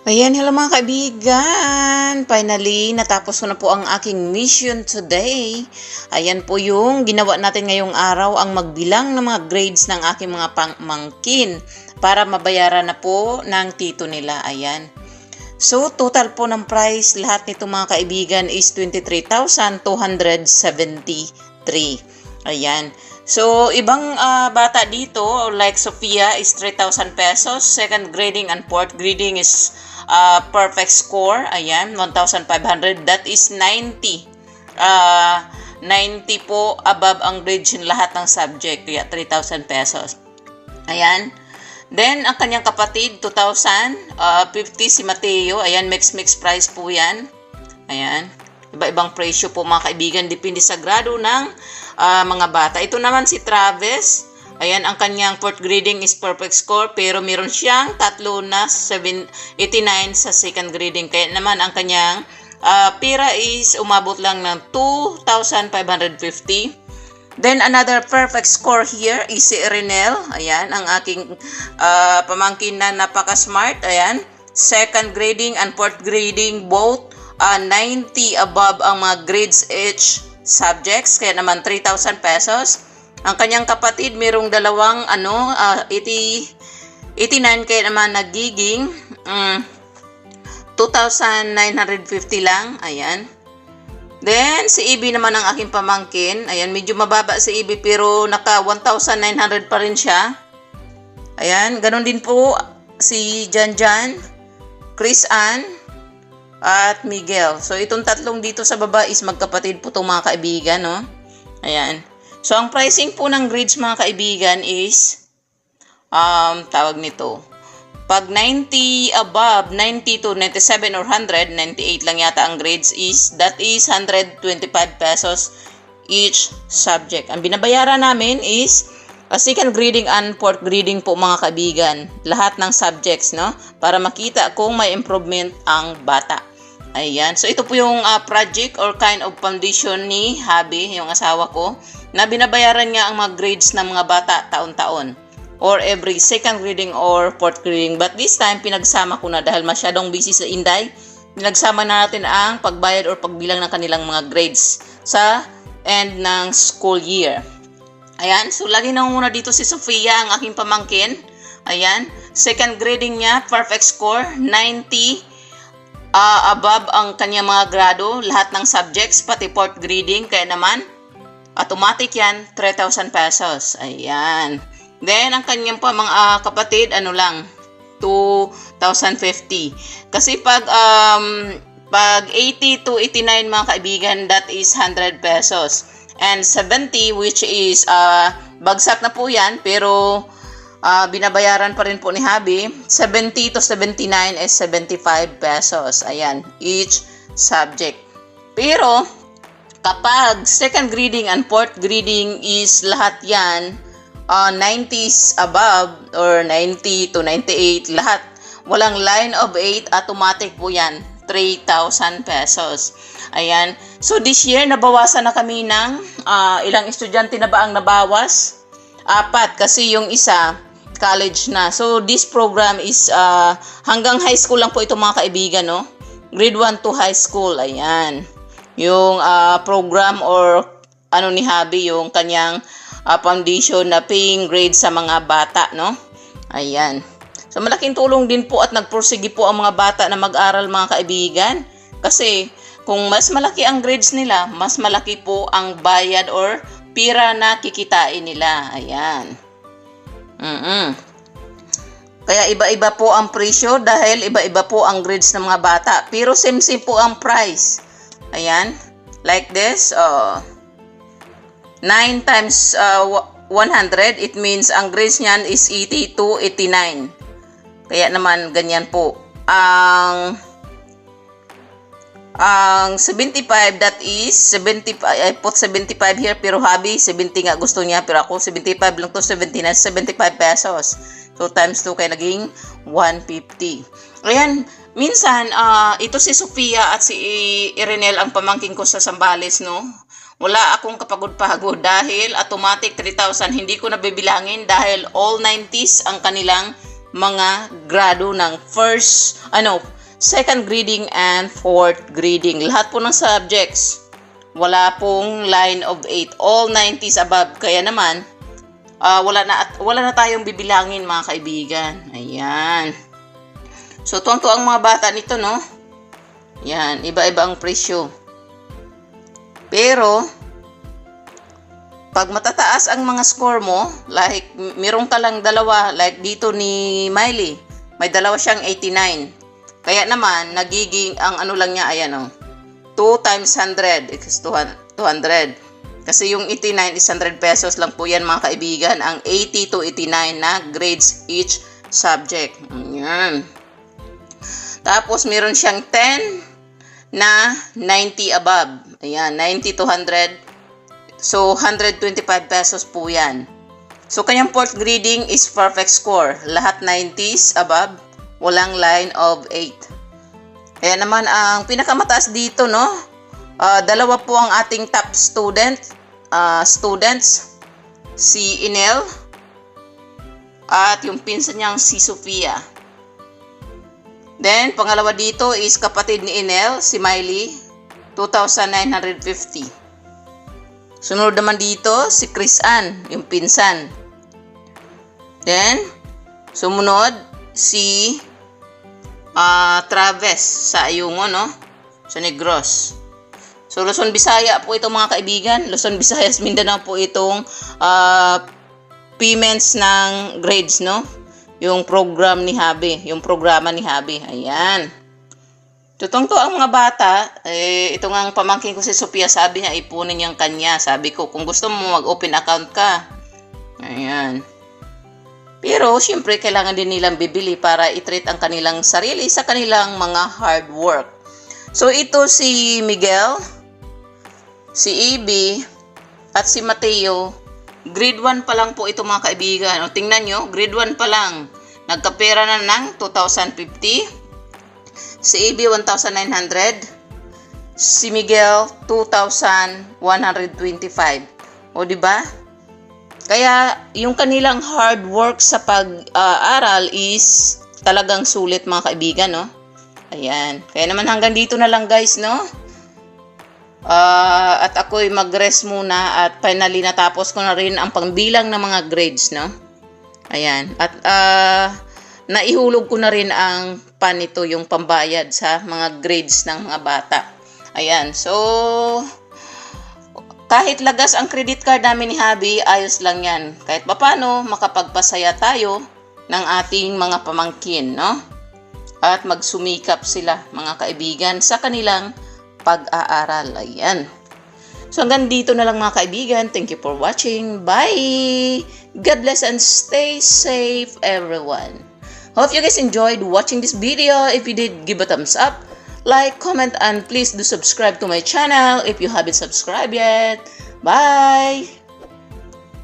Ayan, hello mga kaibigan. Finally, natapos ko na po ang aking mission today. Ayan po yung ginawa natin ngayong araw, ang magbilang ng mga grades ng aking mga pamangkin para mabayaran na po ng tito nila. Ayan. So, total po ng price lahat nito mga kaibigan is 23,273. Ayan. So, ibang bata dito, like Sophia, is 3,000 pesos. Second grading and fourth grading is perfect score. Ayan, 1,500. That is 90. 90 po above ang grades yung lahat ng subject. Kaya 3,000 pesos. Ayan. Then, ang kanyang kapatid, 2,050 si Mateo. Ayan, mix price po yan. Ayan. Iba-ibang presyo po mga kaibigan. Depende sa grado ng mga bata. Ito naman si Travis. Ayan, ang kanyang fourth grading is perfect score. Pero meron siyang tatlo na 89 sa second grading. Kaya naman ang kanyang pira is umabot lang ng 2,550. Then another perfect score here is si Renel. Ayan, ang aking pamangkin na napaka-smart. Ayan, second grading and fourth grading both 90 above ang mga grades each subjects. Kaya naman 3,000 pesos. Ang kanyang kapatid mayroong dalawang 89 kaya naman nagiging 2,950 lang. Ayan. Then, si Ibi naman ang aking pamangkin. Ayan, medyo mababa si Ibi pero naka 1,900 pa rin siya. Ayan, ganun din po si Janjan, Chris Ann, at Miguel. So, itong tatlong dito sa baba is magkapatid po itong mga kaibigan, no? Ayan. So, ang pricing po ng grades mga kaibigan is, tawag nito, pag 90 above, 90 to 97 or 100, 98 lang yata ang grades that is 125 pesos each subject. Ang binabayaran namin is second grading and fourth grading po mga kaibigan. Lahat ng subjects, no? Para makita kung may improvement ang bata. Ayan. So, ito po yung project or kind of foundation ni Habi, yung asawa ko, na binabayaran niya ang mga grades ng mga bata taon-taon. Or every second grading or fourth grading. But this time, pinagsama ko na dahil masyadong busy sa Inday. Pinagsama na natin ang pagbayad or pagbilang ng kanilang mga grades sa end ng school year. Ayan. So, lagi na muna dito si Sophia, ang aking pamangkin. Ayan. Second grading niya, perfect score, 90 above ang kanyang mga grado, lahat ng subjects, pati fourth grading. Kaya naman, automatic yan, 3,000 pesos. Ayan. Then, ang kanyang pa mga kapatid, lang, 2,050. Kasi pag 80 to 89 mga kaibigan, that is 100 pesos. And 70, which is, bagsak na po yan, pero binabayaran pa rin po ni Habi. 70 to 79 is 75 pesos. Ayan, each subject. Pero, kapag second grading and fourth grading is lahat yan, 90s above or 90 to 98, lahat. Walang line of 8, automatic po yan. 3,000 pesos. Ayan. So, this year, nabawasan na kami ng ilang estudyante na ba ang nabawas? 4, kasi yung isa, college na. So, this program is hanggang high school lang po ito mga kaibigan, no? Grade 1 to high school. Ayan. Yung program or ni Habi, yung kanyang foundation na paying grade sa mga bata, no? Ayan. So, malaking tulong din po at nagpursige po ang mga bata na mag-aral mga kaibigan. Kasi, kung mas malaki ang grades nila, mas malaki po ang bayad or pira na kikitain nila. Ayan. Kaya iba-iba po ang presyo dahil iba-iba po ang grades ng mga bata. Pero same po ang price. Ayan. Like this, 9 times 100, it means ang grades niyan is 80 to 89. Kaya naman, ganyan po. Ang 75, that is 75, I put 75 here, pero Habi, 70 nga gusto niya, pero ako 75 lang to, 79, 75 pesos. So, times 2 kaya naging 150. Ayan, minsan, ito si Sophia at si Irenel ang pamangkin ko sa Zambales, no? Wala akong kapagod-pagod dahil automatic 3,000. Hindi ko nabibilangin dahil all 90s ang kanilang mga grado ng second grading and fourth grading. Lahat po ng subjects. Wala pong line of 8. All 90s above. Kaya naman, wala na tayong bibilangin mga kaibigan. Ayan. So, tuwang-tuwa ang mga bata nito, no? Yan. Iba-iba ang presyo. Pero, pag matataas ang mga score mo, like, meron ka lang dalawa, like dito ni Miley, may dalawa siyang 89. Kaya naman, nagiging, ang ano lang niya, ayan o, 2 times 100 is 200. Kasi yung 89 is 100 pesos lang po yan mga kaibigan. Ang 80 to 89 na grades each subject. Ayan. Tapos, meron siyang 10 na 90 above. Ayan, 90 to 100. So, 125 pesos po yan. So, kanyang fourth grading is perfect score. Lahat 90s above. Walang line of 8. Kaya naman, ang pinakamataas dito, no? Dalawa po ang ating top students. Si Inel at yung pinsan niyang si Sofia. Then, pangalawa dito is kapatid ni Inel, si Miley, 2,950. Sunod naman dito, si Chris Ann, yung pinsan. Then, sumunod, si Travis sa Ayungo, no? Sa Negros. So, Luzon, Visaya po itong mga kaibigan. Luzon, Visayas, Mindanao po itong payments ng grades, no? Yung program ni Habi. Yung programa ni Habi. Ayan. Tutong to ang mga bata. Ito nga ang pamangkin ko si Sophia. Sabi niya, ipunin niyang kanya. Sabi ko, kung gusto mo mag-open account ka. Ayan. Pero, syempre, kailangan din nilang bibili para i-treat ang kanilang sarili sa kanilang mga hard work. So, ito si Miguel, si Ibi, at si Mateo. Grade 1 pa lang po ito mga kaibigan. O, tingnan nyo, grade 1 pa lang. Nagkapera na ng 2,050. Si Ibi, 1,900. Si Miguel, 2,125. O, diba? Kaya, yung kanilang hard work sa pag-aral is talagang sulit mga kaibigan, no? Ayan. Kaya naman hanggang dito na lang guys, no? At ako'y mag-rest muna at finally natapos ko na rin ang pangbilang ng mga grades, no? Ayan. At naihulog ko na rin ang panito, yung pambayad sa mga grades ng mga bata. Ayan. So, kahit lagas ang credit card namin ni Habi, ayos lang yan. Kahit papano, makapagpasaya tayo ng ating mga pamangkin, no? At magsumikap sila, mga kaibigan, sa kanilang pag-aaral. Ayan. So, hanggang dito na lang mga kaibigan. Thank you for watching. Bye! God bless and stay safe, everyone. Hope you guys enjoyed watching this video. If you did, give a thumbs up. Like, comment, and please do subscribe to my channel if you haven't subscribed yet. Bye!